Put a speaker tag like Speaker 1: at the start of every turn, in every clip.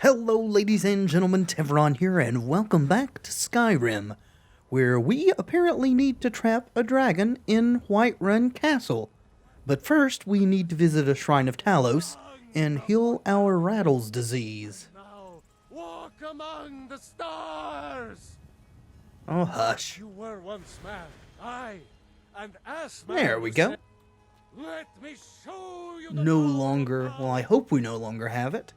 Speaker 1: Hello ladies and gentlemen, Tevaron here, and welcome back to Skyrim, where we apparently need to trap a dragon in Whiterun Castle. But first, we need to visit a Shrine of Talos and heal our Rattles disease.
Speaker 2: Now, walk among the stars!
Speaker 1: Oh, hush.
Speaker 2: You were once man, aye, and as man
Speaker 1: There we
Speaker 2: you
Speaker 1: go.
Speaker 2: said, let me show you the
Speaker 1: No
Speaker 2: power
Speaker 1: longer,
Speaker 2: of
Speaker 1: well, I hope we no longer have it.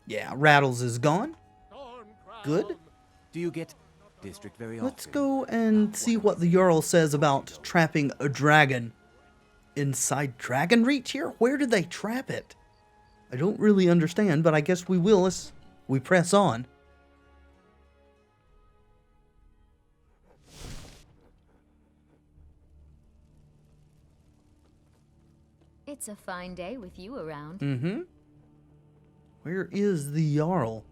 Speaker 1: Yeah, Rattles is gone.
Speaker 2: Thorncrown.
Speaker 1: Good.
Speaker 3: Do you get district very often?
Speaker 1: Let's go and see what the Jarl says about trapping a dragon. Inside Dragon Reach here? Where did they trap it? I don't really understand, but I guess we will as we press on.
Speaker 4: It's a fine day with you around.
Speaker 1: Mm-hmm. Where is the Jarl?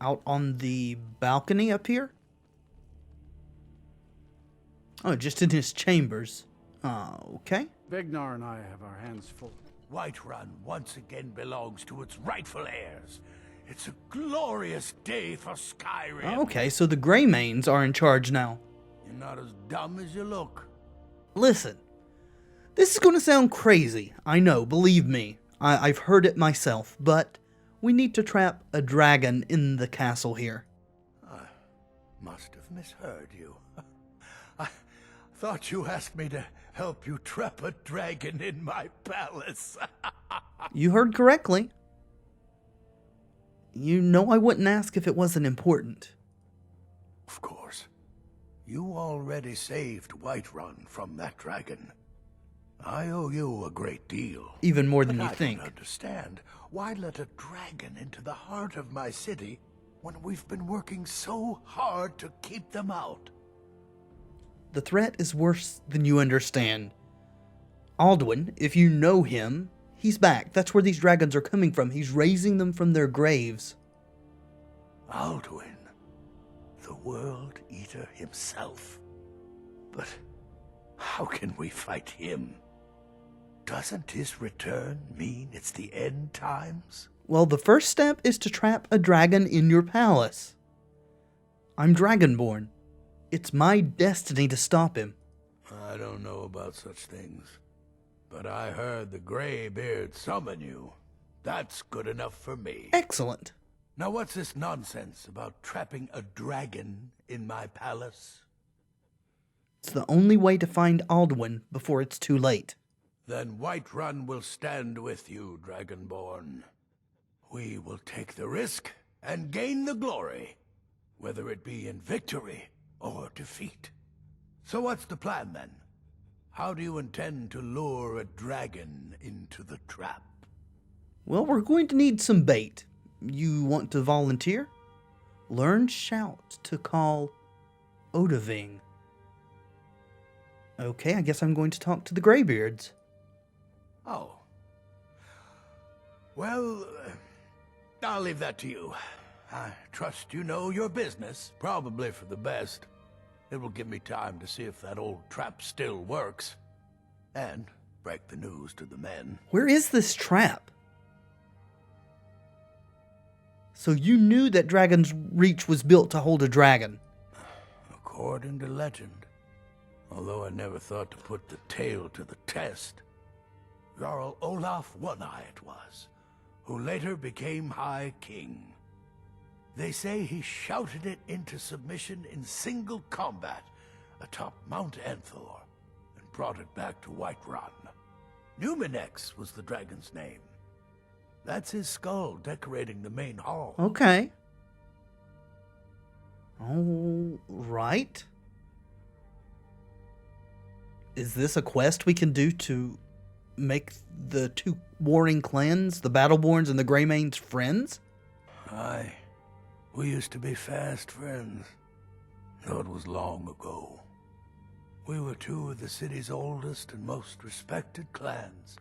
Speaker 1: Out on the balcony up here? Oh, just in his chambers. Okay.
Speaker 5: Vignar and I have our hands full.
Speaker 6: Whiterun once again belongs to its rightful heirs. It's a glorious day for Skyrim.
Speaker 1: Okay, so the Greymanes are in charge now.
Speaker 6: You're not as dumb as you look.
Speaker 1: Listen, this is going to sound crazy. I know, believe me. I've heard it myself, but we need to trap a dragon in the castle here.
Speaker 6: I must have misheard you. I thought you asked me to help you trap a dragon in my palace.
Speaker 1: You heard correctly. You know I wouldn't ask if it wasn't important.
Speaker 6: Of course. You already saved Whiterun from that dragon. I owe you a great deal.
Speaker 1: Even more than
Speaker 6: But
Speaker 1: you
Speaker 6: I
Speaker 1: think.
Speaker 6: don't understand. Why let a dragon into the heart of my city when we've been working so hard to keep them out?
Speaker 1: The threat is worse than you understand. Alduin, if you know him, he's back. That's where these dragons are coming from. He's raising them from their graves.
Speaker 6: Alduin, the World Eater himself. But how can we fight him? Doesn't his return mean it's the end times?
Speaker 1: Well, the first step is to trap a dragon in your palace. I'm Dragonborn. It's my destiny to stop him.
Speaker 6: I don't know about such things, but I heard the Greybeard summon you. That's good enough for me.
Speaker 1: Excellent.
Speaker 6: Now what's this nonsense about trapping a dragon in my palace?
Speaker 1: It's the only way to find Alduin before it's too late.
Speaker 6: Then Whiterun will stand with you, Dragonborn. We will take the risk and gain the glory, whether it be in victory or defeat. So what's the plan, then? How do you intend to lure a dragon into the trap?
Speaker 1: Well, we're going to need some bait. You want to volunteer? Learn shout to call Odahviing. Okay, I guess I'm going to talk to the Greybeards.
Speaker 6: Oh. Well, I'll leave that to you. I trust you know your business, probably for the best. It will give me time to see if that old trap still works. And break the news to the men.
Speaker 1: Where is this trap? So you knew that Dragon's Reach was built to hold a dragon?
Speaker 6: According to legend. Although I never thought to put the tale to the test. Jarl Olaf One-Eye it was, who later became High King. They say he shouted it into submission in single combat atop Mount Anthor and brought it back to Whiterun. Numinex was the dragon's name. That's his skull decorating the main hall.
Speaker 1: Okay. All right. Is this a quest we can do to make the two warring clans, the Battleborns and the Greymanes, friends?
Speaker 6: Aye. We used to be fast friends, though it was long ago. We were two of the city's oldest and most respected clans,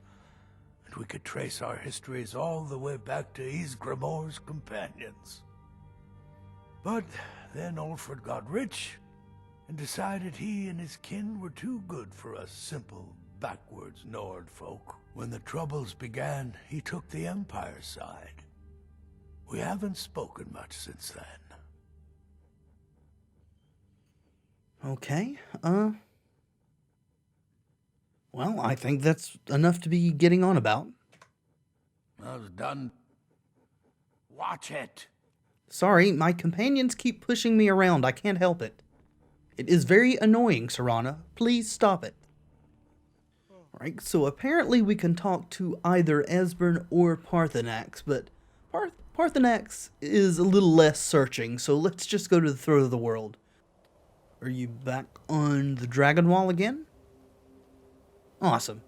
Speaker 6: and we could trace our histories all the way back to Ysgramor's companions. But then Ulfred got rich and decided he and his kin were too good for us simple backwards Nord folk. When the Troubles began, he took the Empire's side. We haven't spoken much since then.
Speaker 1: Okay, well, I think that's enough to be getting on about.
Speaker 6: I was done. Watch it.
Speaker 1: Sorry, my companions keep pushing me around. I can't help it. It is very annoying, Serana. Please stop it. Alright, so apparently we can talk to either Esbern or Parthenax, but Parthenax is a little less searching, so let's just go to the throat of the world. Are you back on the Dragon Wall again? Awesome.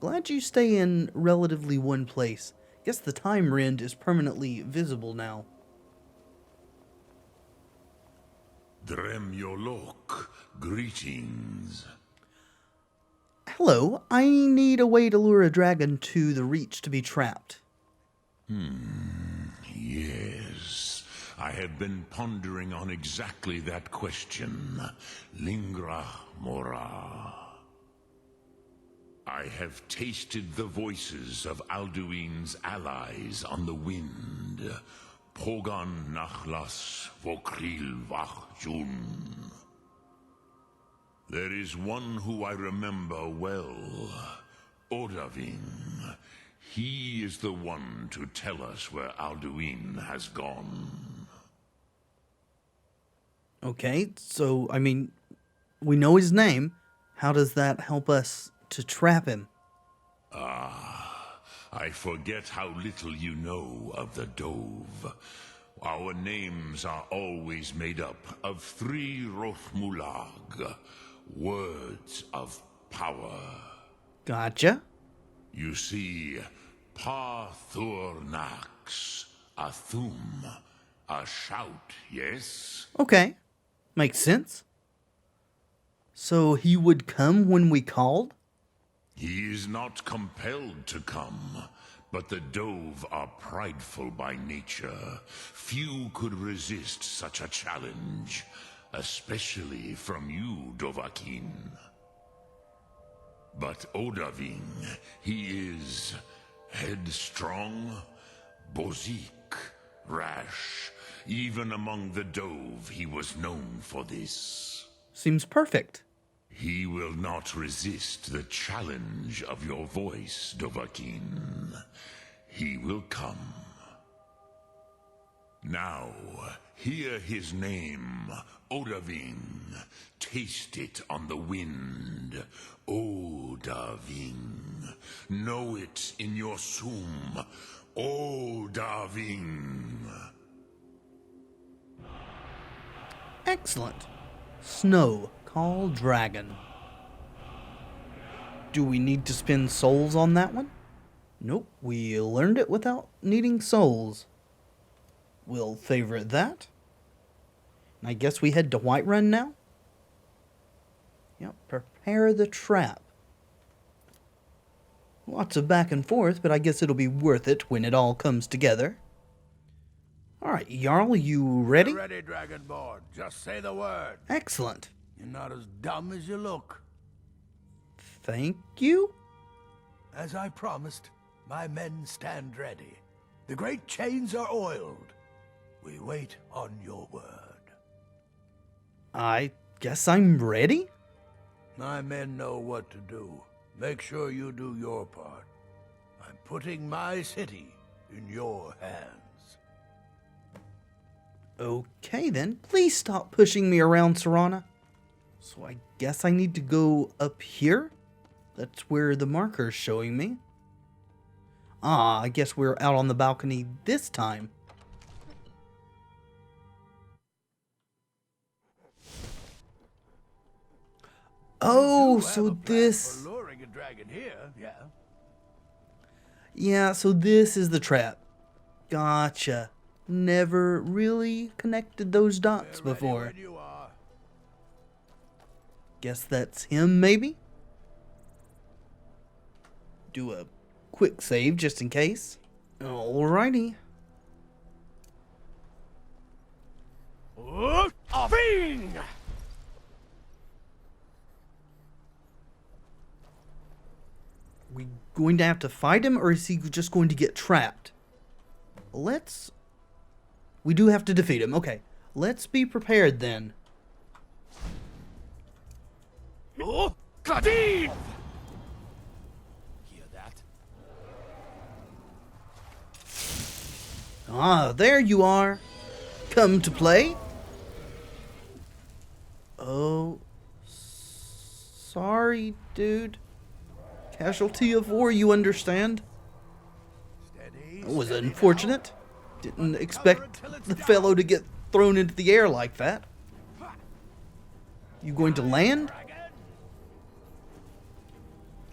Speaker 1: Glad you stay in relatively one place. Guess the time rend is permanently visible now.
Speaker 7: Dremyolok, greetings.
Speaker 1: Hello, I need a way to lure a dragon to the Reach to be trapped.
Speaker 7: Yes, I have been pondering on exactly that question. Lingra mora. I have tasted the voices of Alduin's allies on the wind. Pogan nachlas vokril vachjun. There is one who I remember well, Odaving. He is the one to tell us where Alduin has gone.
Speaker 1: Okay, so, I mean, we know his name. How does that help us to trap him?
Speaker 7: I forget how little you know of the Dove. Our names are always made up of 3 Rothmulag, words of power.
Speaker 1: Gotcha.
Speaker 7: You see, Parthurnax, a thum, a shout, yes?
Speaker 1: Okay, makes sense. So he would come when we called?
Speaker 7: He is not compelled to come, but the Dove are prideful by nature. Few could resist such a challenge, especially from you, Dovahkiin. But Odaving, he is headstrong, bozik, rash. Even among the Dove, he was known for this.
Speaker 1: Seems perfect.
Speaker 7: He will not resist the challenge of your voice, Dovahkiin. He will come. Now, hear his name, Odaving. Taste it on the wind. Odaving. Know it in your sum. Odaving.
Speaker 1: Excellent. Snow, call dragon. Do we need to spend souls on that one? Nope, we learned it without needing souls. We'll favorite that. I guess we head to Whiterun now? Yep, prepare the trap. Lots of back and forth, but I guess it'll be worth it when it all comes together. Alright, Jarl, you ready?
Speaker 6: Ready, Dragonborn. Just say the word.
Speaker 1: Excellent.
Speaker 6: You're not as dumb as you look.
Speaker 1: Thank you?
Speaker 6: As I promised, my men stand ready. The great chains are oiled. We wait on your word.
Speaker 1: I guess I'm ready?
Speaker 6: My men know what to do. Make sure you do your part. I'm putting my city in your hands.
Speaker 1: Okay then, please stop pushing me around, Serana. So I guess I need to go up here? That's where the marker's showing me. Ah, I guess we're out on the balcony this time. Oh, so this...
Speaker 6: Luring a dragon here, yeah.
Speaker 1: Yeah, so this is the trap. Gotcha. Never really connected those dots before.
Speaker 6: When you are.
Speaker 1: Guess that's him, maybe? Do a quick save just in case. Alrighty.
Speaker 2: Bing!
Speaker 1: we going to have to fight him, or is he just going to get trapped? We do have to defeat him. Okay. Let's be prepared then.
Speaker 2: Oh, Kadeen!
Speaker 3: Hear that?
Speaker 1: Ah, there you are. Come to play? Oh, sorry, dude. Casualty of war, you understand?
Speaker 6: Steady,
Speaker 1: That was
Speaker 6: steady
Speaker 1: unfortunate. Didn't expect the fellow to get thrown into the air like that. You going to land?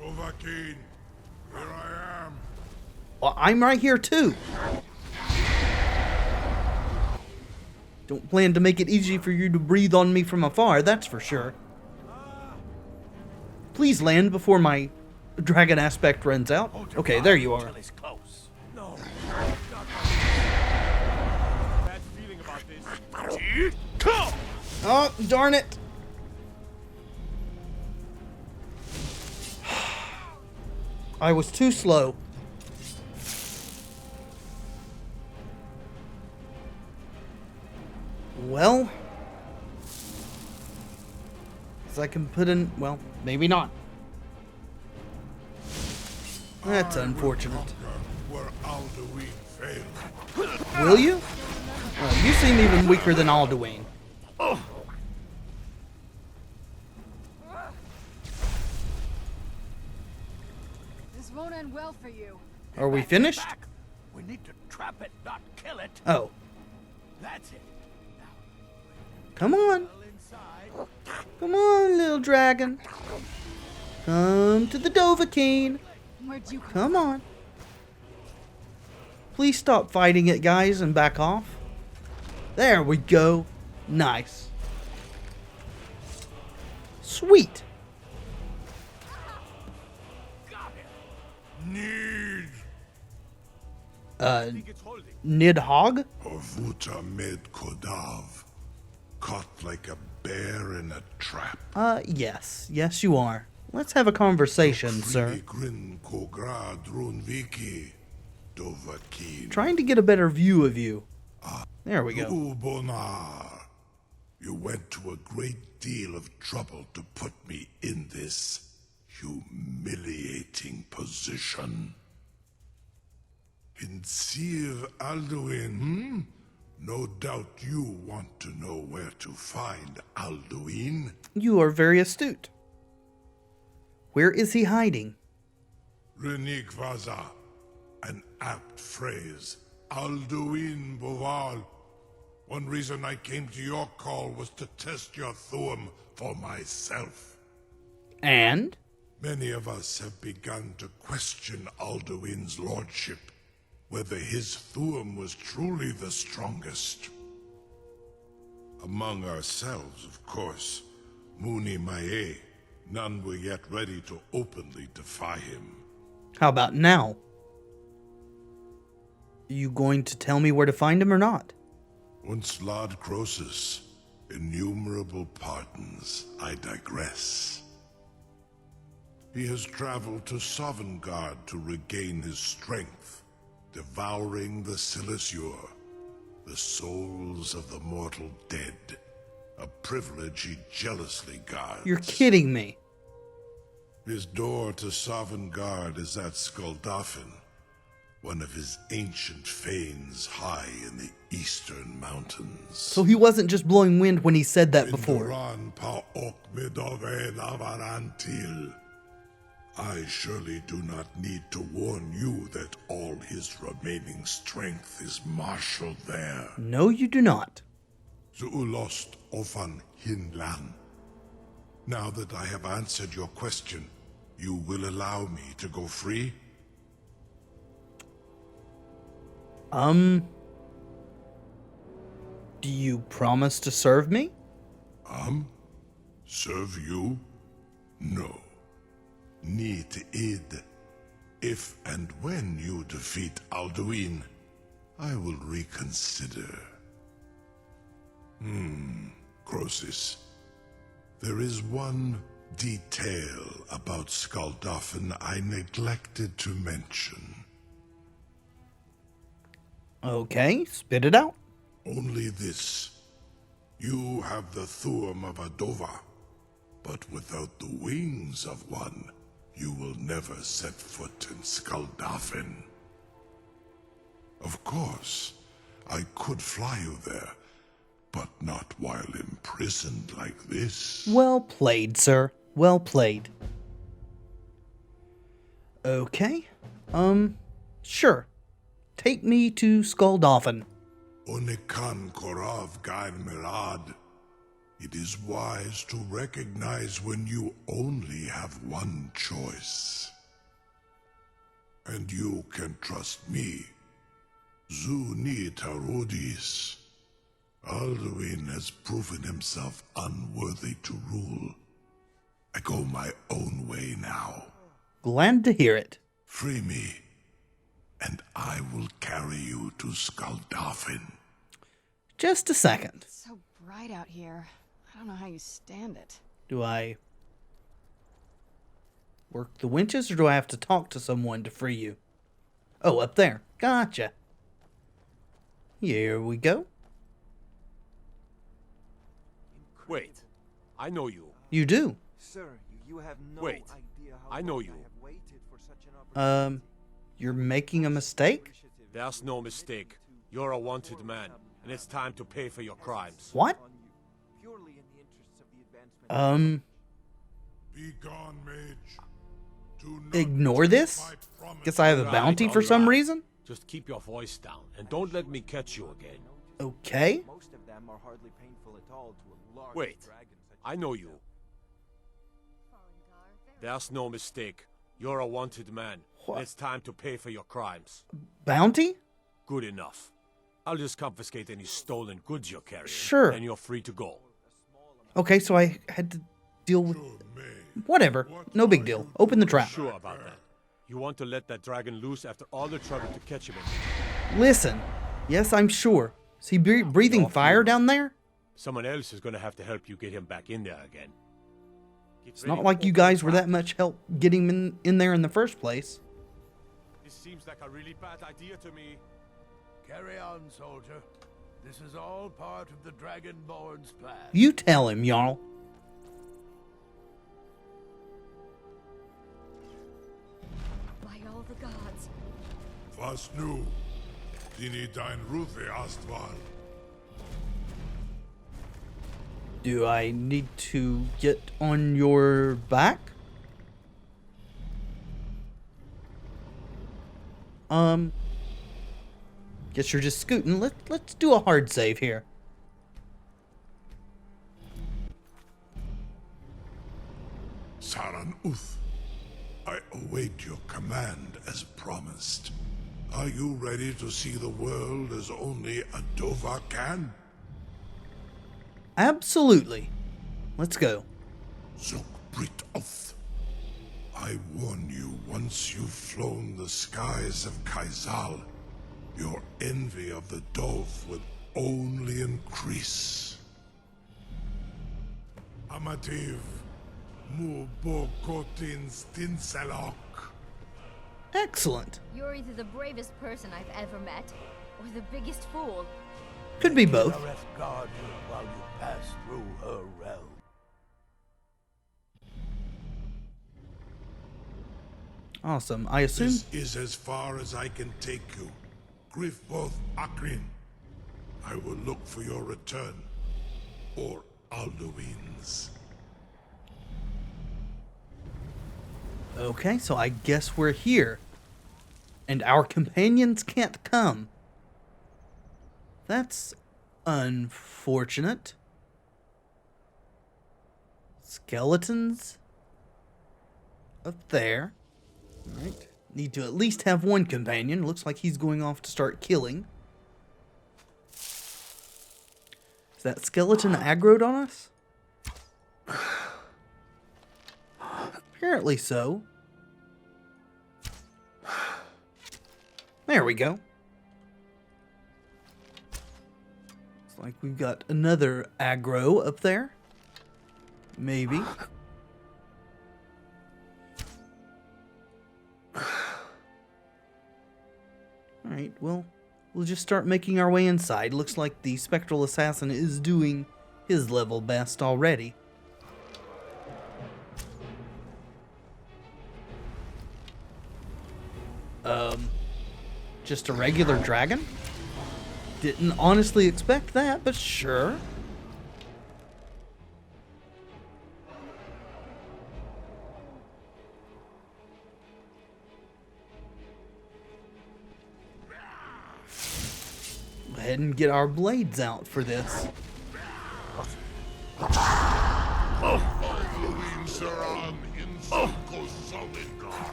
Speaker 7: Dovahkiin, here I am.
Speaker 1: Well, I'm right here too. Don't plan to make it easy for you to breathe on me from afar, that's for sure. Please land before my dragon aspect runs out.
Speaker 6: Hold your
Speaker 1: Okay,
Speaker 6: fire
Speaker 1: there you are.
Speaker 6: until he's close.
Speaker 2: No. Bad feeling about this.
Speaker 1: Oh, darn it. I was too slow. Well, as I can put in, well, maybe not. That's unfortunate.
Speaker 7: Where Alduin failed.
Speaker 1: Will you? You seem even weaker than Alduin.
Speaker 8: This won't end well for you.
Speaker 1: Are we finished?
Speaker 6: Back. We need to trap it, not kill it.
Speaker 1: Oh,
Speaker 6: That's it.
Speaker 1: come on.
Speaker 6: Well inside.
Speaker 1: Come on, little dragon. Come to the Dovahkiin.
Speaker 8: Where'd you come?
Speaker 1: Come on. Please stop fighting it, guys, and back off. There we go. Nice. Sweet.
Speaker 7: Need
Speaker 2: It's holding.
Speaker 1: Nidhogg?
Speaker 7: Ovuta med Kodav. Caught like a bear in a trap.
Speaker 1: Yes. Yes, you are. Let's have a conversation, sir.
Speaker 7: Grin Kogra Drunviki. Dovahkiin.
Speaker 1: Trying to get a better view of you. There we go.
Speaker 7: Ubonar. You went to a great deal of trouble to put me in this humiliating position. Pinsir Alduin, No doubt you want to know where to find Alduin.
Speaker 1: You are very astute. Where is he hiding?
Speaker 7: Renik Vaza. An apt phrase. Alduin Boval. One reason I came to your call was to test your Thuum for myself.
Speaker 1: And?
Speaker 7: Many of us have begun to question Alduin's lordship, whether his Thuum was truly the strongest. Among ourselves, of course, Muni Mae, none were yet ready to openly defy him.
Speaker 1: How about now? Are you going to tell me where to find him or not?
Speaker 7: Once Lord Croesus, innumerable pardons, I digress. He has traveled to Sovngarde to regain his strength, devouring the Silesure, the souls of the mortal dead, a privilege he jealously guards.
Speaker 1: You're kidding me.
Speaker 7: His door to Sovngarde is at Skuldafn, one of his ancient fanes high in the eastern mountains.
Speaker 1: So he wasn't just blowing wind when he said that before.
Speaker 7: Tevaron pa ok midove lavarantil. I surely do not need to warn you that all his remaining strength is marshaled there.
Speaker 1: No, you do not.
Speaker 7: Zuulost ofan hinlan. Now that I have answered your question, you will allow me to go free?
Speaker 1: Do you promise to serve me?
Speaker 7: Serve you? No. Need id. If and when you defeat Alduin, I will reconsider. Croesus. There is one
Speaker 9: detail about Skuldafn I neglected to mention.
Speaker 1: Okay, spit it out.
Speaker 9: Only this. You have the Thuum of a Dova, but without the wings of one, you will never set foot in Skuldafn. Of course, I could fly you there, but not while imprisoned like this.
Speaker 1: Well played, sir. Well played. Okay. Sure. Take me to Skuldafn.
Speaker 9: Onikan Korav Gain Mirad. It is wise to recognize when you only have one choice. And you can trust me. Zuni Tarudis. Alduin has proven himself unworthy to rule. I go my own way now.
Speaker 1: Glad to hear it.
Speaker 9: Free me, and I will carry you to Skuldafn.
Speaker 1: Just a second.
Speaker 8: It's so bright out here. I don't know how you stand it.
Speaker 1: Do I work the winches, or do I have to talk to someone to free you? Oh, up there. Gotcha. Here we go.
Speaker 2: Wait, I know you.
Speaker 1: You do.
Speaker 10: Sir, you have no
Speaker 2: Wait,
Speaker 10: idea how
Speaker 2: I know
Speaker 10: long
Speaker 2: you.
Speaker 10: I have waited for such an opportunity.
Speaker 1: You're making a mistake?
Speaker 2: There's no mistake. You're a wanted man, and it's time to pay for your crimes.
Speaker 1: What?
Speaker 10: Purely in the interests of the advancement.
Speaker 9: Be gone, mage. Do not
Speaker 1: Ignore
Speaker 9: take
Speaker 1: this?
Speaker 9: my promise.
Speaker 1: Guess I have a bounty for some reason?
Speaker 2: Just keep your voice down, and don't let me catch you again.
Speaker 1: Okay.
Speaker 10: Most of them are hardly painful at all to a large
Speaker 2: Wait,
Speaker 10: dragon such
Speaker 2: I know you. There's no mistake. You're a wanted man,
Speaker 1: What?
Speaker 2: and it's time to pay for your crimes.
Speaker 1: Bounty?
Speaker 2: Good enough. I'll just confiscate any stolen goods you're carrying.
Speaker 1: Sure.
Speaker 2: And you're free to go.
Speaker 1: Okay, so I had to deal with...
Speaker 9: Good mage.
Speaker 1: Whatever. No big deal. Open the trap.
Speaker 2: Sure about that. You want to let that dragon loose after all the trouble to catch him in.
Speaker 1: Listen. Yes, I'm sure. Is he breathing fire down there?
Speaker 2: Someone else is gonna have to help you get him back in there again.
Speaker 1: It's not like you guys were that much help getting him in there in the first place.
Speaker 2: This seems like a really bad idea to me.
Speaker 6: Carry on, soldier. This is all part of the Dragonborn's plan.
Speaker 1: You tell him, Jarl.
Speaker 4: By all the gods.
Speaker 9: Was nu? Dini dein Rufe Astval.
Speaker 1: Do I need to get on your back? Guess you're just scooting. Let's do a hard save here.
Speaker 9: Saran Uth. I await your command as promised. Are you ready to see the world as only a Dova can?
Speaker 1: Absolutely. Let's go.
Speaker 9: Zuk Brit Uth. I warn you, once you've flown the skies of Kaizal, your envy of the Dove will only increase. Amativ, mu bokotin stinselok.
Speaker 1: Excellent.
Speaker 4: You're either the bravest person I've ever met, or the biggest fool.
Speaker 1: Could be both.
Speaker 6: Kilareth guard you while you pass through her realm.
Speaker 1: Awesome. I assume...
Speaker 9: This is as far as I can take you. Grifboth Akrin. I will look for your return. Or Alduin's.
Speaker 1: Okay, so I guess we're here. And our companions can't come. That's unfortunate. Skeletons up there. Alright. Need to at least have one companion. Looks like he's going off to start killing. Is that skeleton aggroed on us? Apparently so. There we go. Looks like we've got another aggro up there. Maybe. Alright, well, we'll just start making our way inside. Looks like the Spectral Assassin is doing his level best already. Just a regular dragon? Didn't honestly expect that, but sure. Go ahead and get our blades out for this.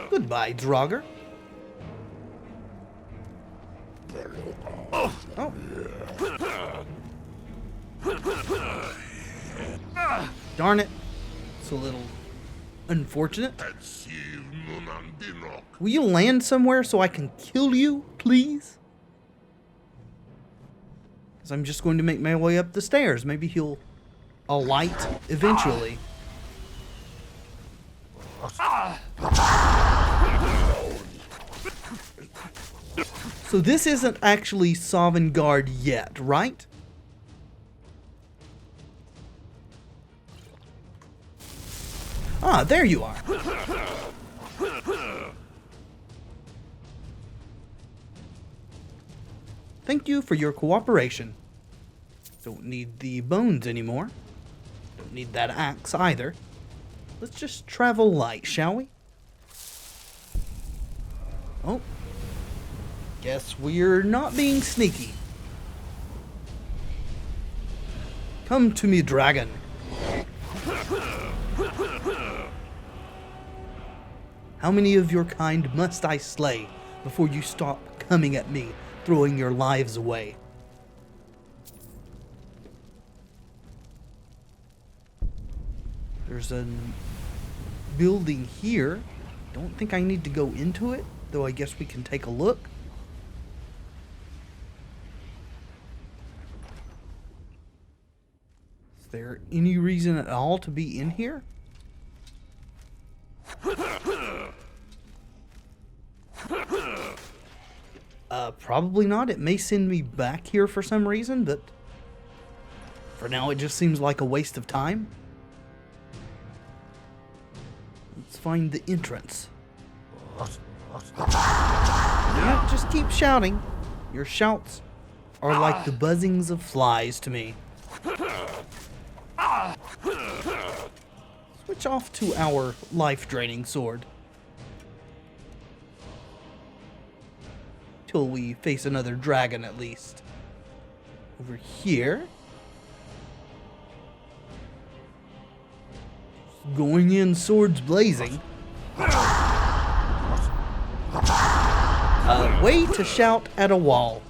Speaker 1: Goodbye, Draugr. Oh. Darn it. It's a little unfortunate. Will you land somewhere so I can kill you, please? Because I'm just going to make my way up the stairs. Maybe he'll alight eventually. So this isn't actually Sovngarde yet, right? Ah, there you are. Thank you for your cooperation. Don't need the bones anymore. Don't need that axe either. Let's just travel light, shall we? Oh. Guess we're not being sneaky. Come to me, dragon. How many of your kind must I slay before you stop coming at me, throwing your lives away? There's a building here. Don't think I need to go into it, though I guess we can take a look. Is there any reason at all to be in here? Probably not. It may send me back here for some reason, but for now it just seems like a waste of time. Let's find the entrance. Yeah, just keep shouting. Your shouts are like the buzzings of flies to me. Switch off to our life-draining sword. Till we face another dragon, at least. Over here. Going in, swords blazing. A way to shout at a wall.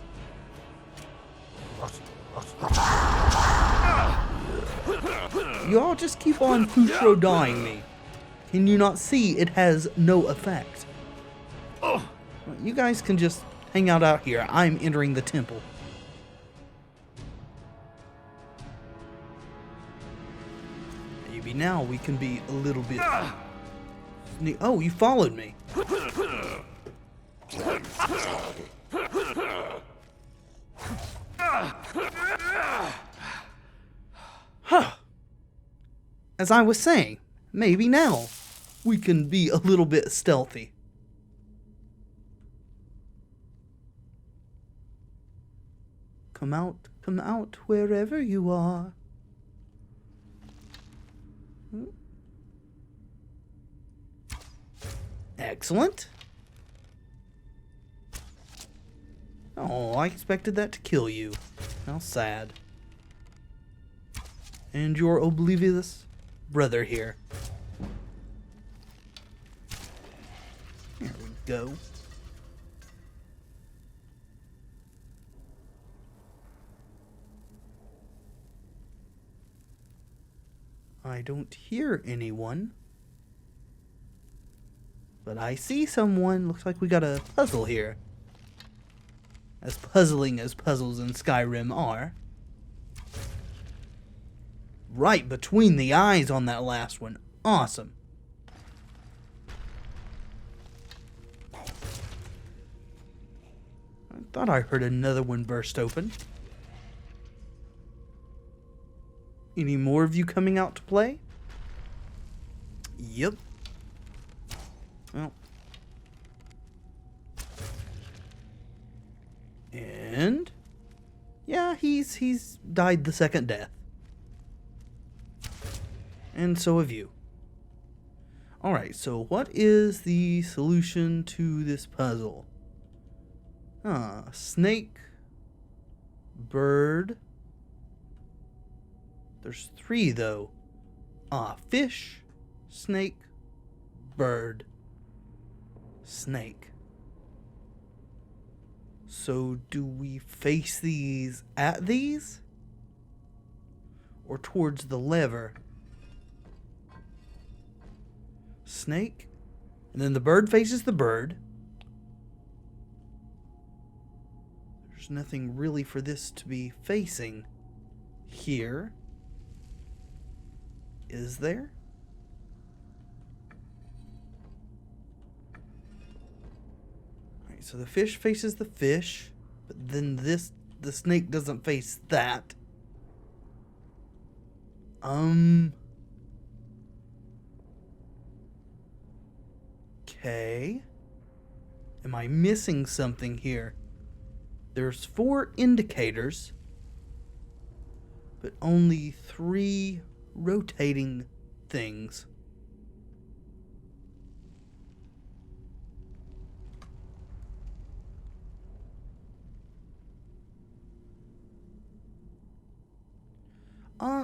Speaker 1: You all just keep on Futro-dying me. Can you not see it has no effect? You guys can just hang out here. I'm entering the temple. Maybe now we can be a little bit... Oh, you followed me. Huh. As I was saying, maybe now we can be a little bit stealthy. Come out wherever you are. Excellent. Oh, I expected that to kill you. How sad. And your oblivious brother here. There we go. I don't hear anyone. But I see someone. Looks like we got a puzzle here. As puzzling as puzzles in Skyrim are. Right between the eyes on that last one. Awesome. Thought I heard another one burst open. Any more of you coming out to play? Yep. Well. And yeah, he's died the second death. And so have you. Alright, so what is the solution to this puzzle? Snake, bird. There's 3 though. Fish, snake, bird, snake. So do we face these at these? Or towards the lever? Snake. And then the bird faces the bird. There's nothing really for this to be facing here. Is there? Alright, so the fish faces the fish, but then the snake doesn't face that. Okay. Am I missing something here? There's 4 indicators, but only 3 rotating things.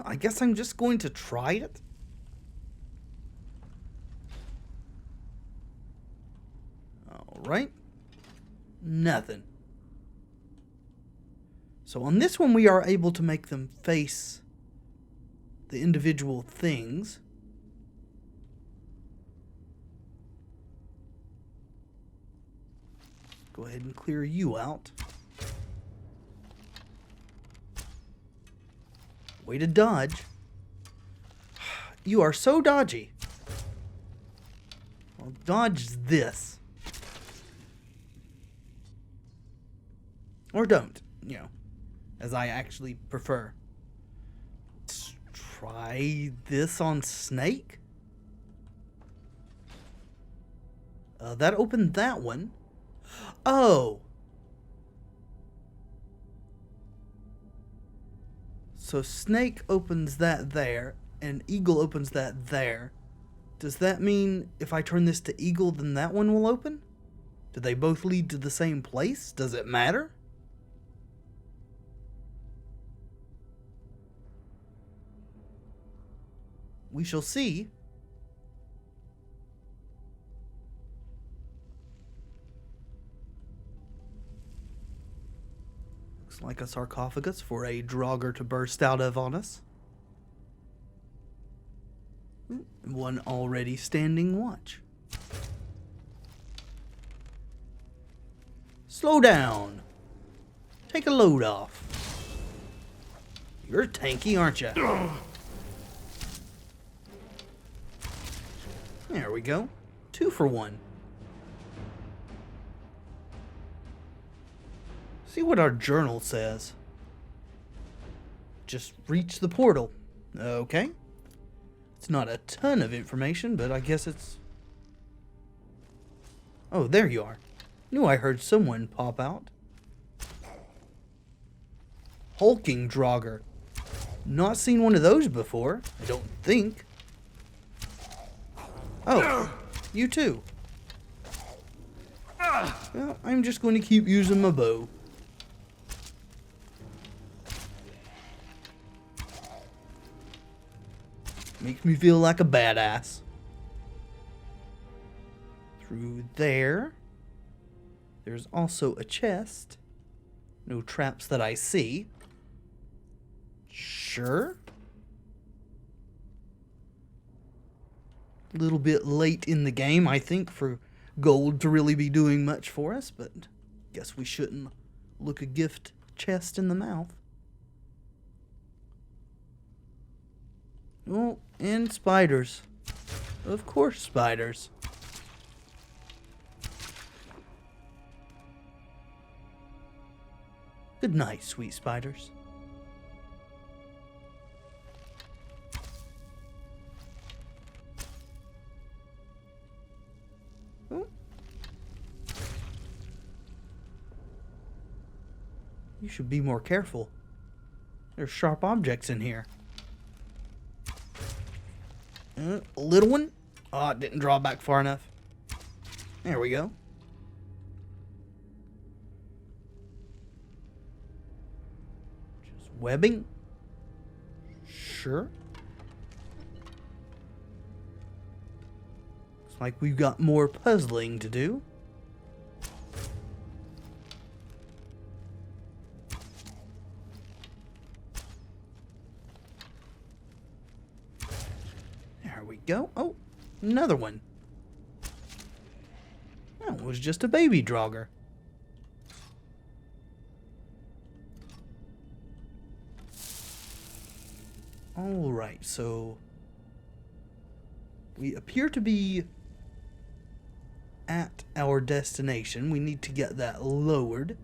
Speaker 1: I guess I'm just going to try it. Alright. Nothing. So on this one we are able to make them face the individual things. Go ahead and clear you out. Way to dodge. You are so dodgy. Well, dodge this. Or don't, you know, as I actually prefer. Let's try this on Snake. That opened that one. Oh! So Snake opens that there, and Eagle opens that there. Does that mean if I turn this to Eagle, then that one will open? Do they both lead to the same place? Does it matter? We shall see. Looks like a sarcophagus for a Draugr to burst out of on us. One already standing watch. Slow down. Take a load off. You're tanky, aren't you? There we go. 2 for 1. See what our journal says. Just reach the portal. Okay. It's not a ton of information, but I guess it's... Oh, there you are. Knew I heard someone pop out. Hulking Draugr. Not seen one of those before, I don't think. Oh, you too. Well, I'm just going to keep using my bow. Makes me feel like a badass. Through there. There's also a chest. No traps that I see. Sure. A little bit late in the game, I think, for gold to really be doing much for us, but guess we shouldn't look a gift chest in the mouth. Oh, and spiders. Of course, spiders. Good night, sweet spiders. Oh. You should be more careful. There's sharp objects in here. A little one? Oh, it didn't draw back far enough. There we go. Just webbing? Sure. Looks like we've got more puzzling to do. There we go. Oh, another one. That was just a baby Draugr. Alright, so we appear to be at our destination. We need to get that lowered.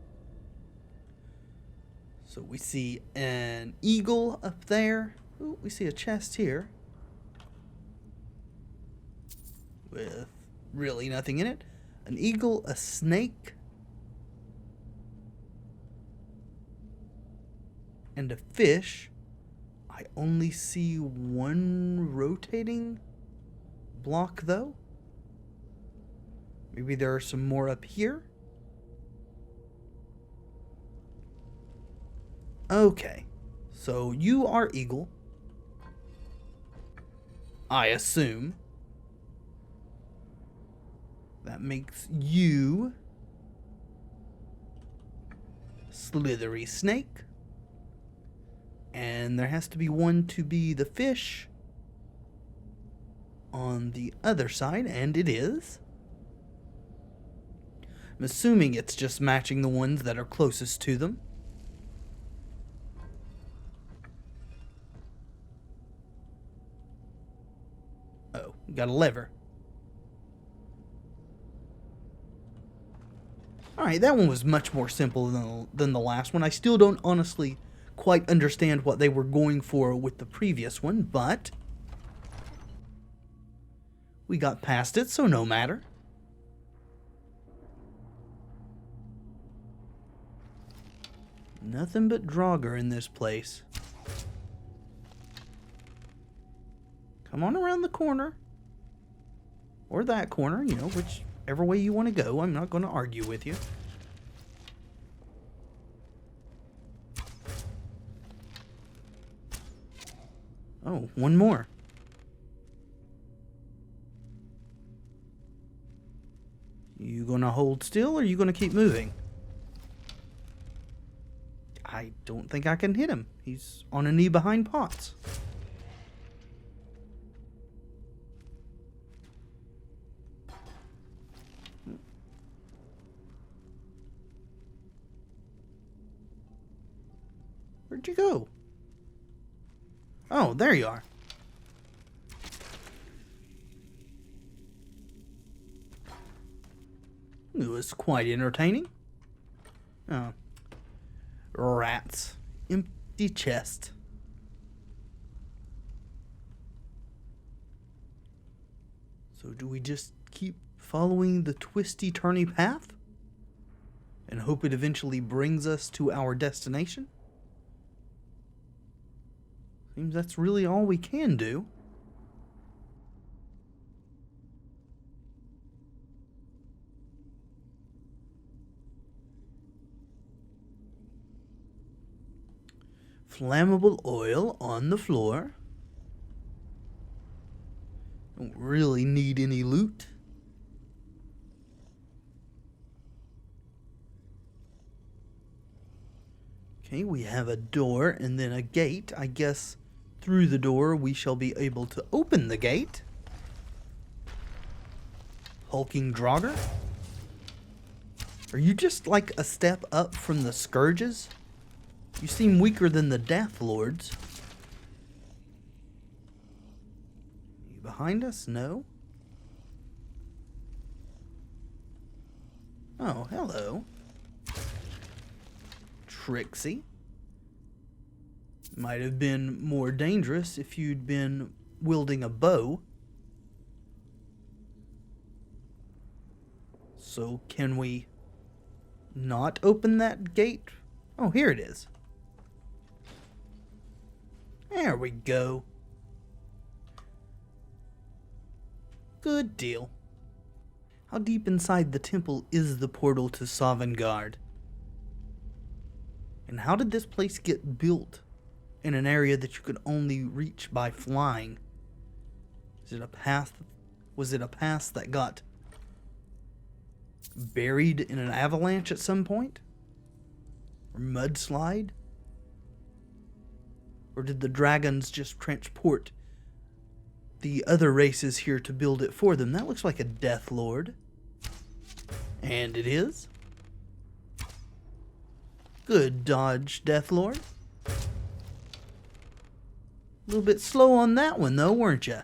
Speaker 1: So we see an eagle up there. Ooh, we see a chest here with really nothing in it. An eagle, a snake, and a fish. I only see one rotating block though. Maybe there are some more up here. Okay, so you are eagle, I assume. That makes you slithery snake. And there has to be one to be the fish on the other side, and it is. I'm assuming it's just matching the ones that are closest to them. Oh, got a lever. Alright, that one was much more simple than the last one. I still don't honestly quite understand what they were going for with the previous one, but we got past it, so no matter. Nothing but Draugr in this place. Come on around the corner. Or that corner, you know, whichever way you want to go. I'm not going to argue with you. Oh, one more. You gonna hold still, or are you gonna keep moving? I don't think I can hit him. He's on a knee behind pots. Where'd you go? Oh, there you are. It was quite entertaining. Oh. Rats. Empty chest. So do we just keep following the twisty-turny path and hope it eventually brings us to our destination? Seems that's really all we can do. Flammable oil on the floor. Don't really need any loot. Okay, we have a door and then a gate. I guess through the door we shall be able to open the gate. Hulking Draugr? Are you just like a step up from the Scourges? You seem weaker than the Death Lords. You behind us? No? Oh, hello. Trixie. Might have been more dangerous if you'd been wielding a bow. So can we not open that gate? Oh, here it is. There we go. Good deal. How deep inside the temple is the portal to Sovngarde? And how did this place get built in an area that you could only reach by flying? Is it a path? Was it a pass that got buried in an avalanche at some point? Or mudslide? Or did the dragons just transport the other races here to build it for them? That looks like a Death Lord. And it is. Good dodge, Death Lord. A little bit slow on that one, though, weren't you?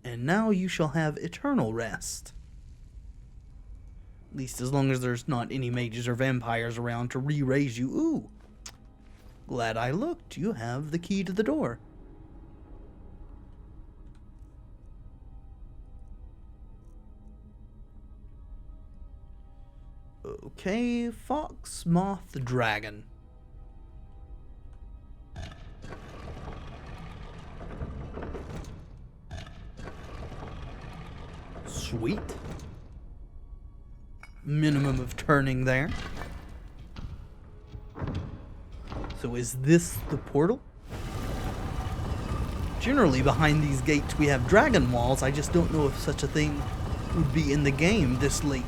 Speaker 1: And now you shall have eternal rest. At least as long as there's not any mages or vampires around to re-raise you. Ooh. Glad I looked. You have the key to the door. Okay, Fox, Moth, Dragon. Sweet. Minimum of turning there. So is this the portal? Generally behind these gates we have dragon walls. I just don't know if such a thing would be in the game this late.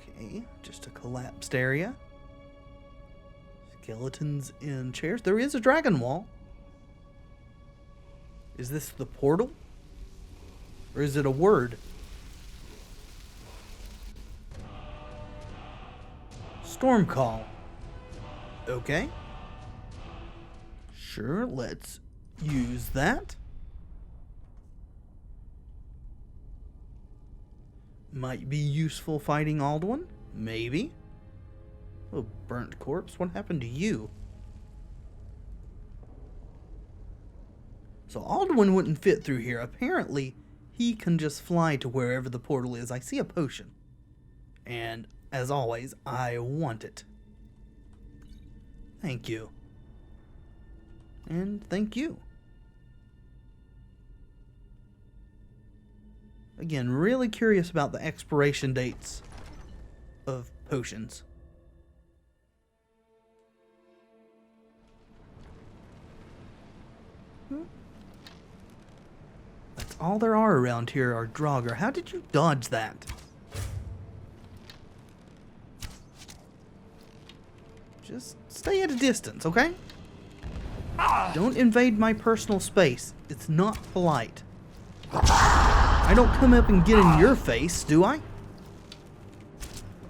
Speaker 1: Okay, just a collapsed area. Skeletons in chairs. There is a dragon wall. Is this the portal? Or is it a word? Storm call. Okay. Sure, let's use that. Might be useful fighting Alduin. Maybe. Oh, burnt corpse. What happened to you? So Alduin wouldn't fit through here. Apparently, he can just fly to wherever the portal is. I see a potion. And, as always, I want it. Thank you. And thank you. Again, really curious about the expiration dates of potions. That's all there are around here are Draugr. How did you dodge that? Just stay at a distance, okay? Don't invade my personal space. It's not polite. I don't come up and get in your face, do I?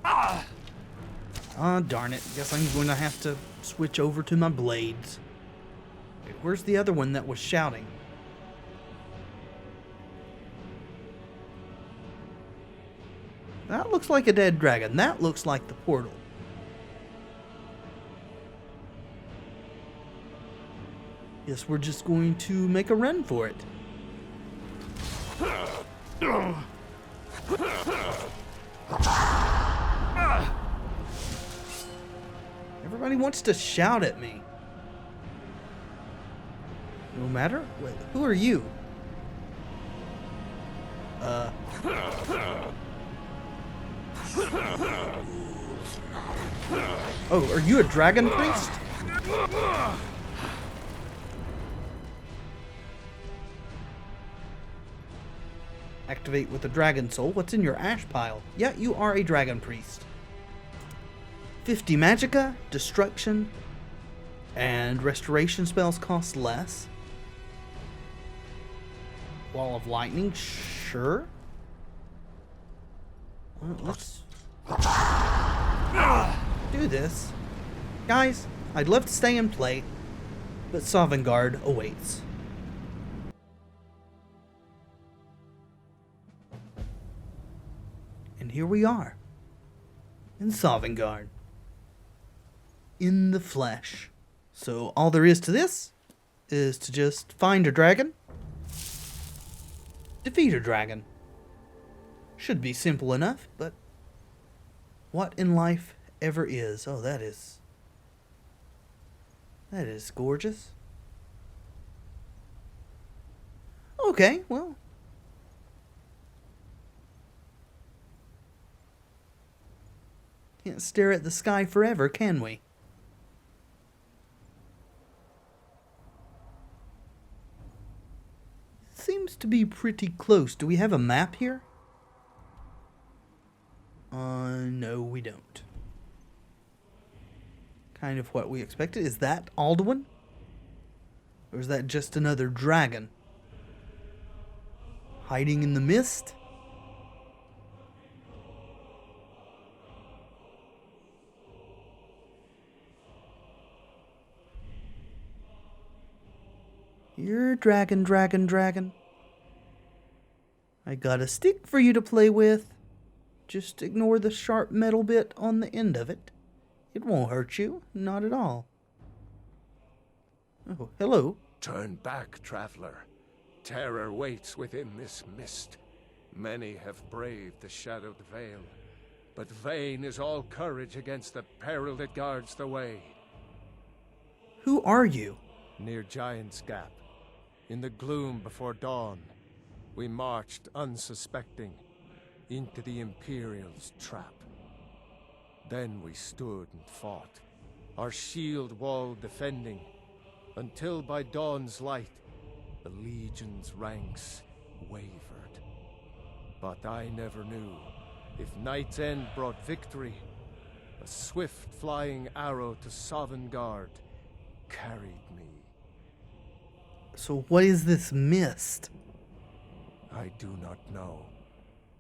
Speaker 1: Ah, darn it. Guess I'm going to have to switch over to my blades. Wait, where's the other one that was shouting? That looks like a dead dragon. That looks like the portal. Guess we're just going to make a run for it. Everybody wants to shout at me. No matter? Wait, who are you? Oh, are you a dragon priest? Activate with a dragon soul. What's in your ash pile? Yeah, you are a dragon priest. 50 magicka, destruction, and restoration spells cost less. Wall of lightning, sure. Well, let's do this. Guys, I'd love to stay and play, but Sovngarde awaits. And here we are, in Sovngarde, in the flesh. So all there is to this is to just find a dragon, defeat a dragon. Should be simple enough, but what in life ever is? Oh, that is gorgeous. Okay, well. Can't stare at the sky forever, can we? Seems to be pretty close. Do we have a map here? No, we don't. Kind of what we expected. Is that Alduin? Or is that just another dragon? Hiding in the mist? Here, dragon, dragon, dragon. I got a stick for you to play with. Just ignore the sharp metal bit on the end of it. It won't hurt you, not at all. Oh, hello.
Speaker 11: Turn back, traveler. Terror waits within this mist. Many have braved the shadowed veil, but vain is all courage against the peril that guards the way.
Speaker 1: Who are you?
Speaker 11: Near Giant's Gap, in the gloom before dawn, we marched unsuspecting into the Imperial's trap. Then we stood and fought, our shield wall defending, until by dawn's light, the Legion's ranks wavered. But I never knew if Night's End brought victory, a swift flying arrow to Sovngarde carried me.
Speaker 1: So what is this mist?
Speaker 11: I do not know,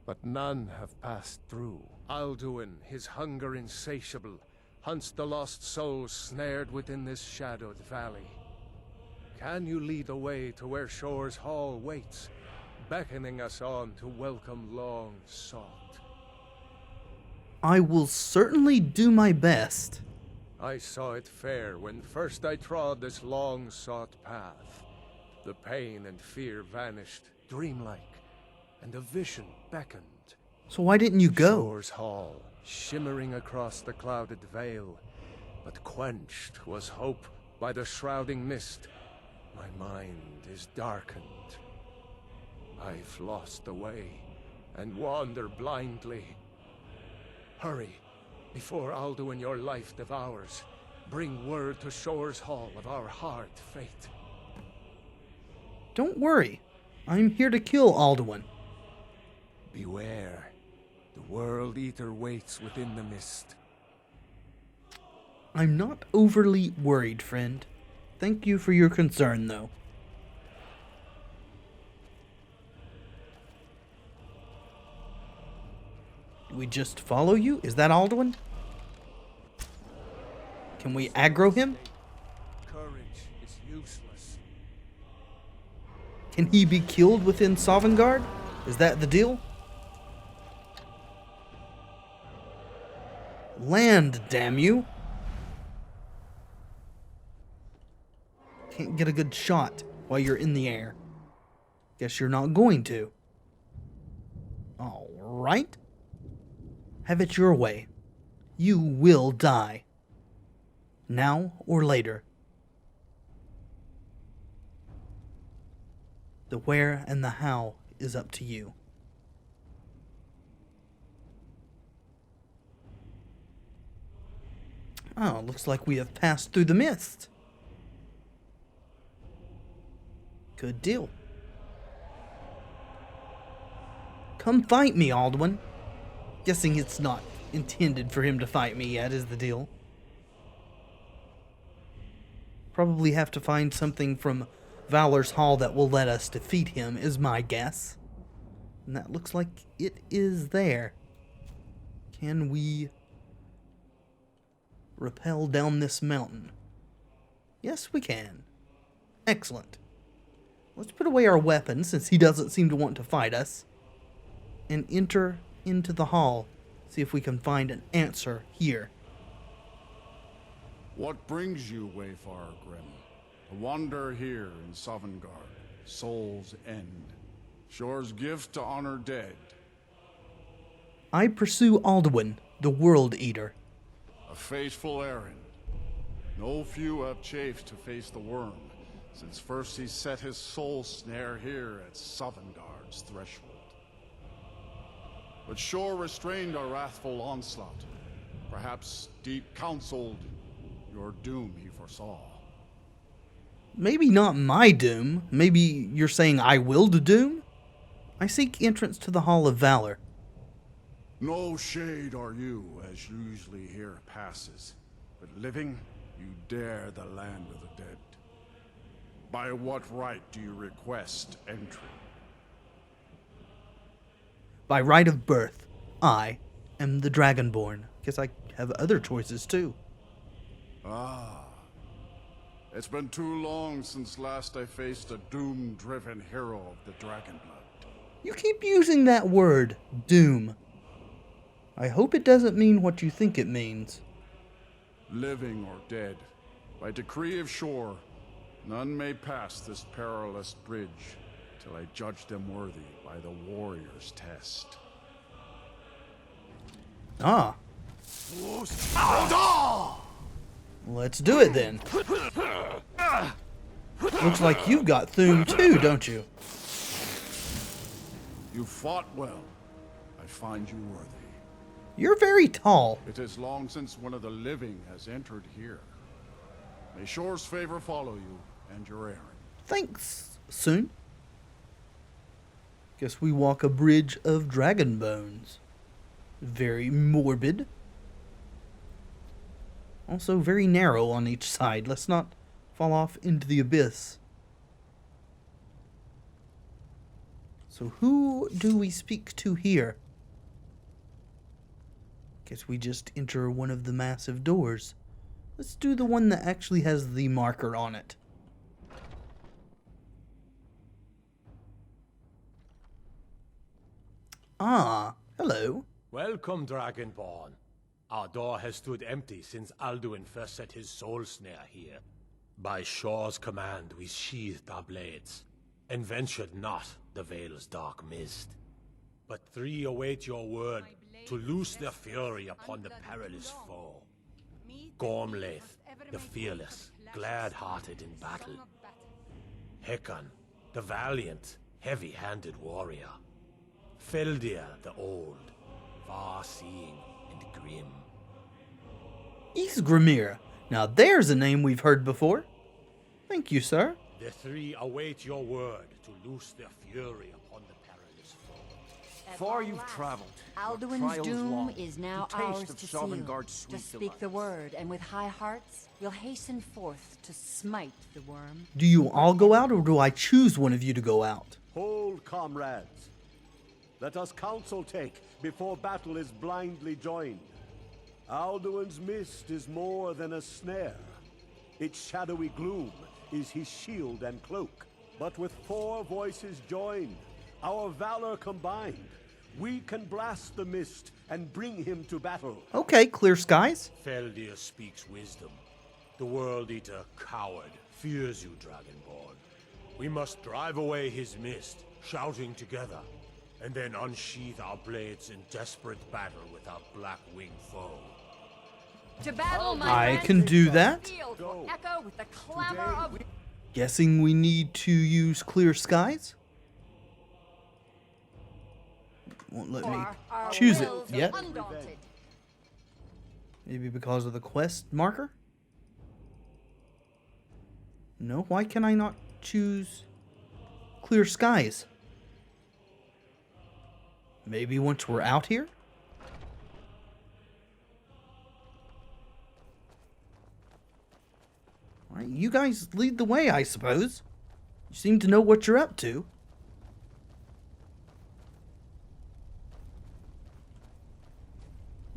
Speaker 11: but none have passed through. Alduin, his hunger insatiable, hunts the lost souls snared within this shadowed valley. Can you lead the way to where Shore's Hall waits, beckoning us on to welcome long sought?
Speaker 1: I will certainly do my best.
Speaker 11: I saw it fair when first I trod this long sought path. The pain and fear vanished, dreamlike, and a vision beckoned.
Speaker 1: So why didn't you go?
Speaker 11: Shore's Hall, shimmering across the clouded veil, but quenched was hope by the shrouding mist. My mind is darkened. I've lost the way and wander blindly. Hurry, before Alduin your life devours. Bring word to Shore's Hall of our hard fate.
Speaker 1: Don't worry. I'm here to kill Alduin.
Speaker 11: Beware. The World Eater waits within the mist.
Speaker 1: I'm not overly worried, friend. Thank you for your concern, though. Do we just follow you? Is that Alduin? Can we aggro him?
Speaker 11: Courage is useless.
Speaker 1: Can he be killed within Sovngarde? Is that the deal? Land, damn you! Can't get a good shot while you're in the air. Guess you're not going to. Alright. Have it your way. You will die. Now or later. The where and the how is up to you. Oh, looks like we have passed through the mist. Good deal. Come fight me, Alduin. Guessing it's not intended for him to fight me yet, is the deal. Probably have to find something from Valor's Hall that will let us defeat him, is my guess. And that looks like it is there. Can we rappel down this mountain? Yes, we can. Excellent. Let's put away our weapons, since he doesn't seem to want to fight us, and enter into the hall. See if we can find an answer here.
Speaker 5: What brings you, Wayfarer Grim? To wander here in Sovngarde, Soul's End. Shore's gift to honor dead.
Speaker 1: I pursue Alduin, the World Eater.
Speaker 5: A fateful errand. No few have chafed to face the worm, since first he set his soul snare here at Sovngarde's threshold. But Shore restrained our wrathful onslaught. Perhaps deep counseled your doom he foresaw.
Speaker 1: Maybe not my doom. Maybe you're saying I willed doom? I seek entrance to the Hall of Valor.
Speaker 5: No shade are you, as usually here passes. But living, you dare the land of the dead. By what right do you request entry?
Speaker 1: By right of birth, I am the Dragonborn. Guess I have other choices too.
Speaker 5: Ah. It's been too long since last I faced a doom-driven hero of the Dragonblood.
Speaker 1: You keep using that word, doom. I hope it doesn't mean what you think it means.
Speaker 5: Living or dead, by decree of Shore, none may pass this perilous bridge till I judge them worthy by the warrior's test.
Speaker 1: Ah. Let's do it then. Looks like you've got Thum too, don't you?
Speaker 5: You fought well. I find you worthy.
Speaker 1: You're very tall.
Speaker 5: It is long since one of the living has entered here. May Shore's favor follow you and your errand.
Speaker 1: Thanks, Soon. Guess we walk a bridge of dragon bones. Very morbid. Also very narrow on each side. Let's not fall off into the abyss. So who do we speak to here? Guess we just enter one of the massive doors. Let's do the one that actually has the marker on it. Ah, hello.
Speaker 2: Welcome, Dragonborn. Our door has stood empty since Alduin first set his soul snare here. By Shore's command, we sheathed our blades, and ventured not the Vale's dark mist. But three await your word to loose their fury upon the perilous foe. Gormlaith, the fearless, glad-hearted in battle. Hekon, the valiant, heavy-handed warrior. Feldir, the old, far-seeing and grim.
Speaker 1: Ysgrimir. Now there's a name we've heard before. Thank you, sir.
Speaker 2: The three await your word to loose their fury upon the perilous foe.
Speaker 3: Far you've traveled.
Speaker 12: Alduin's doom is now ours to seal. Just speak the word, and with high hearts, we'll hasten forth to smite the worm.
Speaker 1: Do you all go out, or do I choose one of you to go out?
Speaker 13: Hold, comrades. Let us counsel take before battle is blindly joined. Alduin's mist is more than a snare. Its shadowy gloom is his shield and cloak. But with 4 voices joined, our valor combined, we can blast the mist and bring him to battle.
Speaker 1: Okay, clear skies.
Speaker 2: Feldir speaks wisdom. The World Eater, coward, fears you, Dragonborn. We must drive away his mist, shouting together, and then unsheath our blades in desperate battle with our black-winged foe.
Speaker 12: To battle, my
Speaker 1: I
Speaker 12: friends.
Speaker 1: can do that.
Speaker 12: Field will echo with the clamor of...
Speaker 1: Guessing we need to use clear skies? Won't let me
Speaker 12: Our
Speaker 1: choose it
Speaker 12: wills
Speaker 1: yet.
Speaker 12: undaunted.
Speaker 1: Maybe because of the quest marker? No, why can I not choose clear skies? Maybe once we're out here? Alright, you guys lead the way, I suppose. You seem to know what you're up to.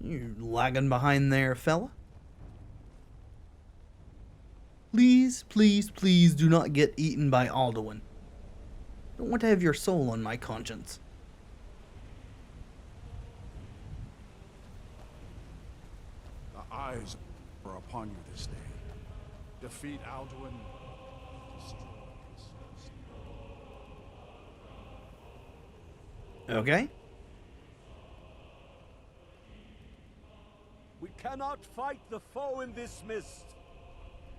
Speaker 1: You lagging behind there, fella? Please, please, please do not get eaten by Alduin. Don't want to have your soul on my conscience.
Speaker 5: The eyes are upon you this day. Defeat Alduin.
Speaker 1: Okay.
Speaker 13: We cannot fight the foe in this mist.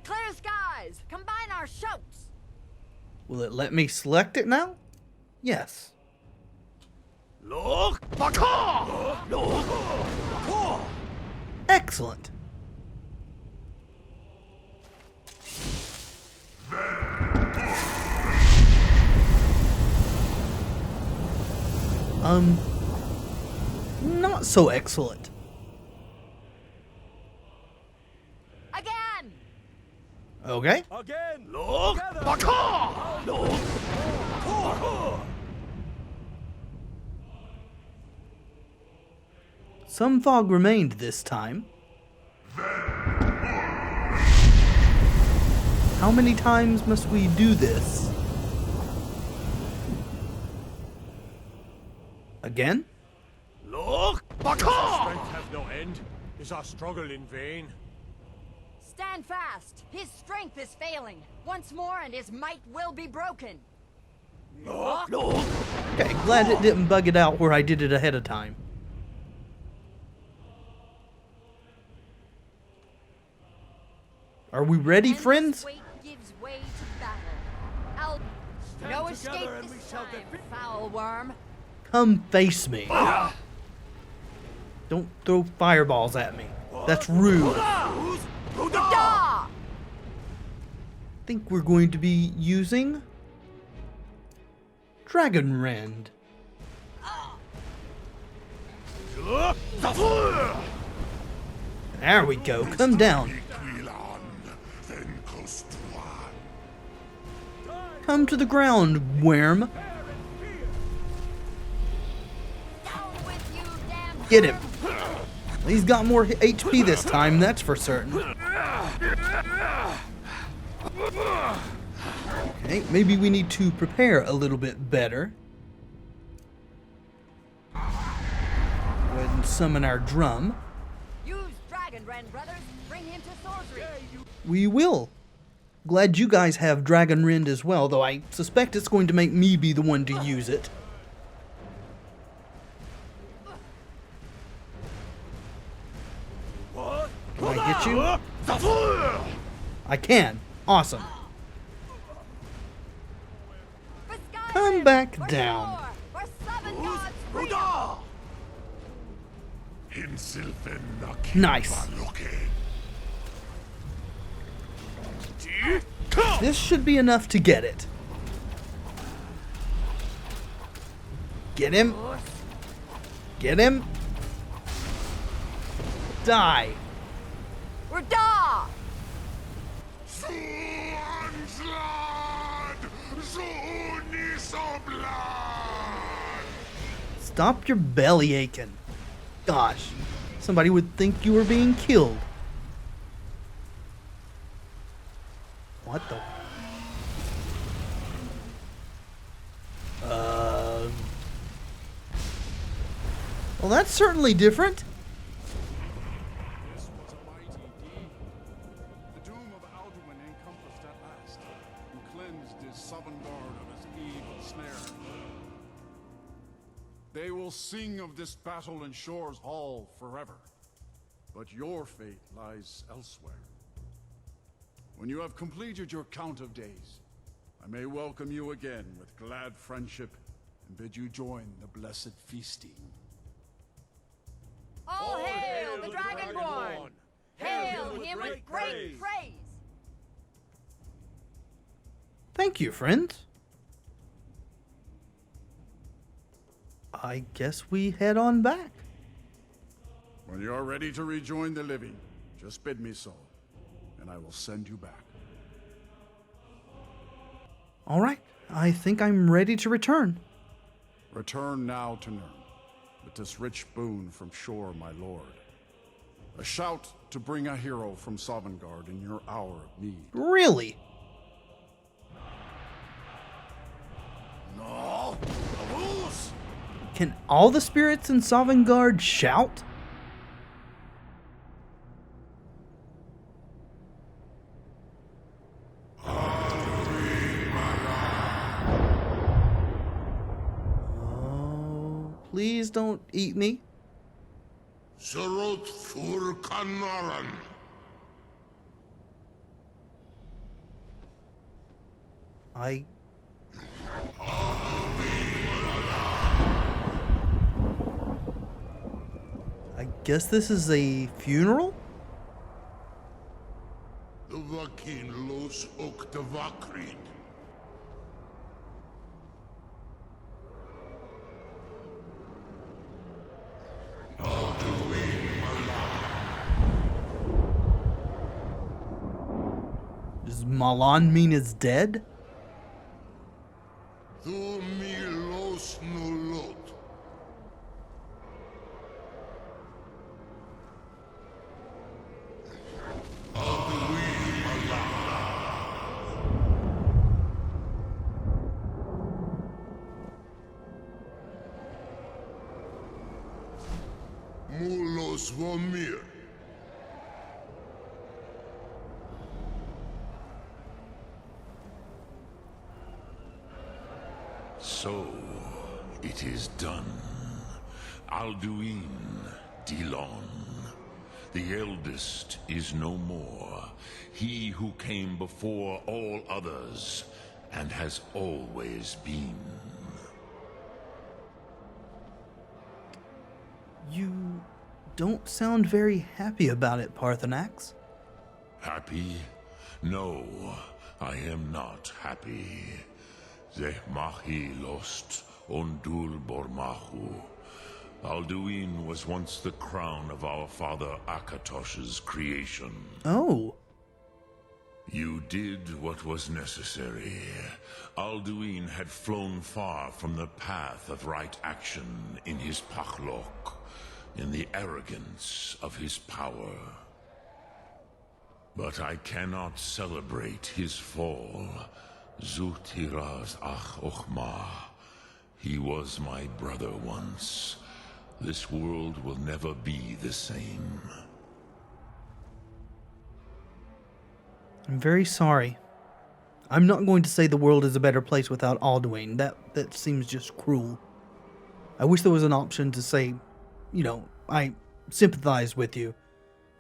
Speaker 12: Clear skies! Combine our shouts!
Speaker 1: Will it let me select it now? Yes. Excellent. Not so excellent.
Speaker 12: Again!
Speaker 1: Okay.
Speaker 13: Again!
Speaker 1: Some fog remained this time. How many times must we do this? Again?
Speaker 2: Strength have no end. Is our struggle in vain?
Speaker 12: Stand fast! His strength is failing. Once more and his might will be broken.
Speaker 1: Okay, glad it didn't bug it out where I did it ahead of time. Are we ready, friends?
Speaker 12: Gives way to battle. No escape this time, foul worm.
Speaker 1: Come face me. Don't throw fireballs at me. That's rude. I think we're going to be using Dragon Rend. There we go. Come down. Come to the ground, worm. Get him. He's got more HP this time, that's for certain. Okay, maybe we need to prepare a little bit better. Go ahead and summon our drum.
Speaker 12: Use Dragon Rend, brothers. Bring him to sorcery.
Speaker 1: We will. Glad you guys have Dragon Rend as well, though I suspect it's going to make me be the one to use it. Can I get you? I can. Awesome. Come back down. Nice. This should be enough to get it. Get him. Get him. Die.
Speaker 12: We're da!
Speaker 1: Stop your belly aching. Gosh, somebody would think you were being killed. What the? Well, that's certainly different.
Speaker 5: This was a mighty deed. The doom of Alduin encompassed at last, and cleansed his Sovngarde of his evil snare. They will sing of this battle in Shore's Hall forever, but your fate lies elsewhere. When you have completed your count of days, I may welcome you again with glad friendship and bid you join the blessed feasting.
Speaker 12: All hail the Dragonborn! Hail him with great praise!
Speaker 1: Thank you, friends. I guess we head on back.
Speaker 5: When you are ready to rejoin the living, just bid me so, and I will send you back.
Speaker 1: All right, I think I'm ready to return.
Speaker 5: Return now to Nirn, with this rich boon from Shore, my lord. A shout to bring a hero from Sovngarde in your hour of need.
Speaker 1: Really?
Speaker 6: No! Lose!
Speaker 1: Can all the spirits in Sovngarde shout? Oh, please don't eat me.
Speaker 7: Surot Fur Kanaran.
Speaker 1: I guess this is a funeral?
Speaker 7: The Vakin Los Oktavakrid.
Speaker 1: Does Malan mean it's dead?
Speaker 7: Tu mi los nulot. Mulos Vomir. So, it is done. Alduin, Dilon. The eldest is no more. He who came before all others, and has always been.
Speaker 1: You don't sound very happy about it, Parthenax.
Speaker 7: Happy? No, I am not happy. Zeh mahi lost ondul bormahu. Alduin was once the crown of our father Akatosh's creation.
Speaker 1: Oh.
Speaker 7: You did what was necessary. Alduin had flown far from the path of right action in his pachlok, in the arrogance of his power. But I cannot celebrate his fall. Zutiraz ach ochma. He was my brother once. This world will never be the same.
Speaker 1: I'm very sorry. I'm not going to say the world is a better place without Alduin. That seems just cruel. I wish there was an option to say, you know, I sympathize with you.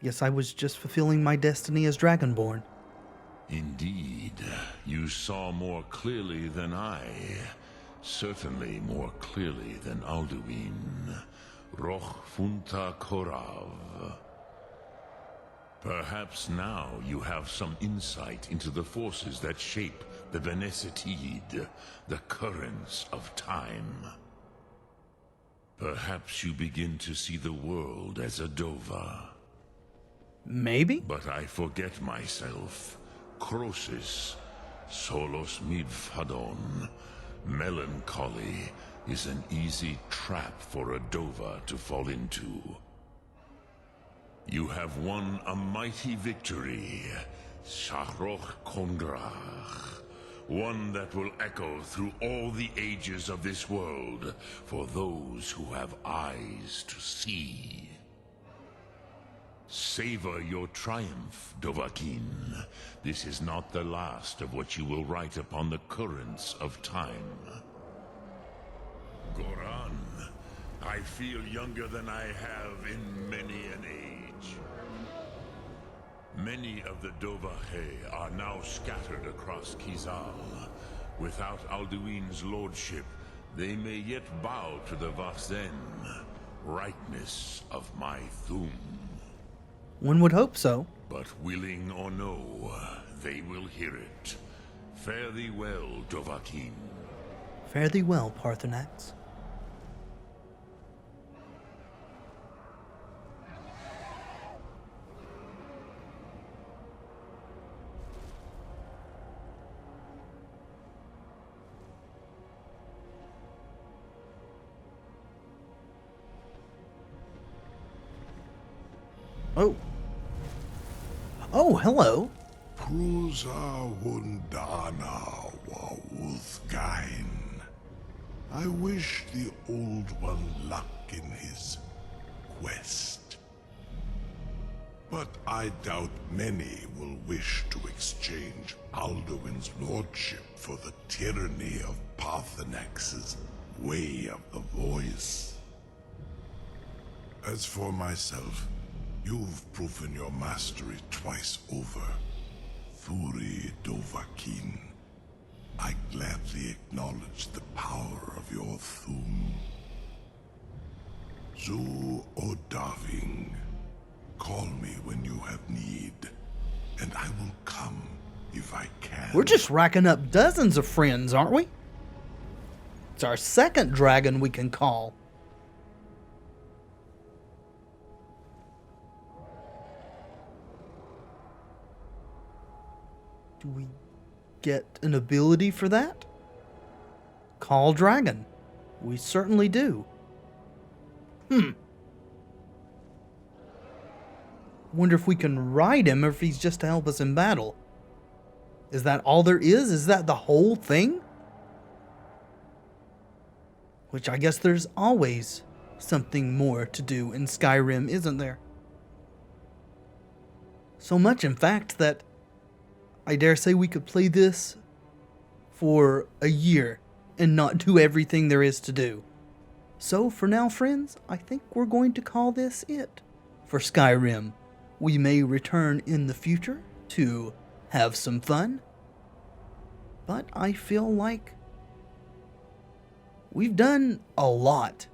Speaker 1: Yes, I was just fulfilling my destiny as Dragonborn.
Speaker 7: Indeed, you saw more clearly than I. Certainly more clearly than Alduin. Roch Funta Korav. Perhaps now you have some insight into the forces that shape the Venesetid, the currents of time. Perhaps you begin to see the world as a Dova.
Speaker 1: Maybe?
Speaker 7: But I forget myself. Crosis, Solos Midfadon. Melancholy is an easy trap for a Dova to fall into. You have won a mighty victory, Shahroch Kondrach. One that will echo through all the ages of this world for those who have eyes to see. Savor your triumph, Dovahkiin. This is not the last of what you will write upon the currents of time. Goran, I feel younger than I have in many an age. Many of the Dovahe are now scattered across Kizal. Without Alduin's lordship, they may yet bow to the Vasen, rightness of my Thum.
Speaker 1: One would hope so.
Speaker 7: But willing or no, they will hear it. Fare thee well, Dovahkiin.
Speaker 1: Fare thee well, Parthenax. Oh. Oh, hello.
Speaker 9: Prusa Wundana Wawuthgain. I wish the Old One luck in his quest. But I doubt many will wish to exchange Alduin's lordship for the tyranny of Parthenax's Way of the Voice. As for myself, you've proven your mastery twice over. Thuri Dovahkiin, I gladly acknowledge the power of your Thum. Zu Odaving, call me when you have need, and I will come if I can.
Speaker 1: We're just racking up dozens of friends, aren't we? It's our second dragon we can call. Do we get an ability for that? Call dragon. We certainly do. Wonder if we can ride him or if he's just to help us in battle. Is that all there is? Is that the whole thing? Which I guess there's always something more to do in Skyrim, isn't there? So much, in fact, that I dare say we could play this for a year and not do everything there is to do. So for now, friends, I think we're going to call this it for Skyrim. We may return in the future to have some fun, but I feel like we've done a lot,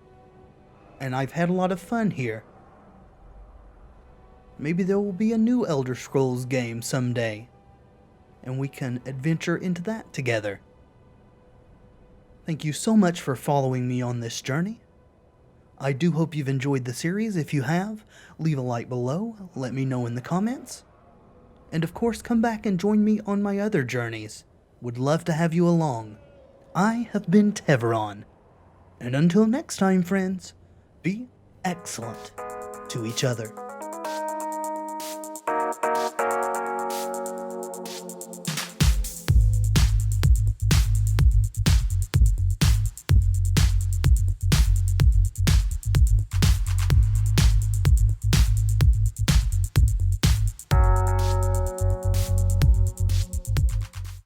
Speaker 1: and I've had a lot of fun here. Maybe there will be a new Elder Scrolls game someday, and we can adventure into that together. Thank you so much for following me on this journey. I do hope you've enjoyed the series. If you have, leave a like below, let me know in the comments. And of course, come back and join me on my other journeys. Would love to have you along. I have been Tevaron. And until next time, friends, be excellent to each other.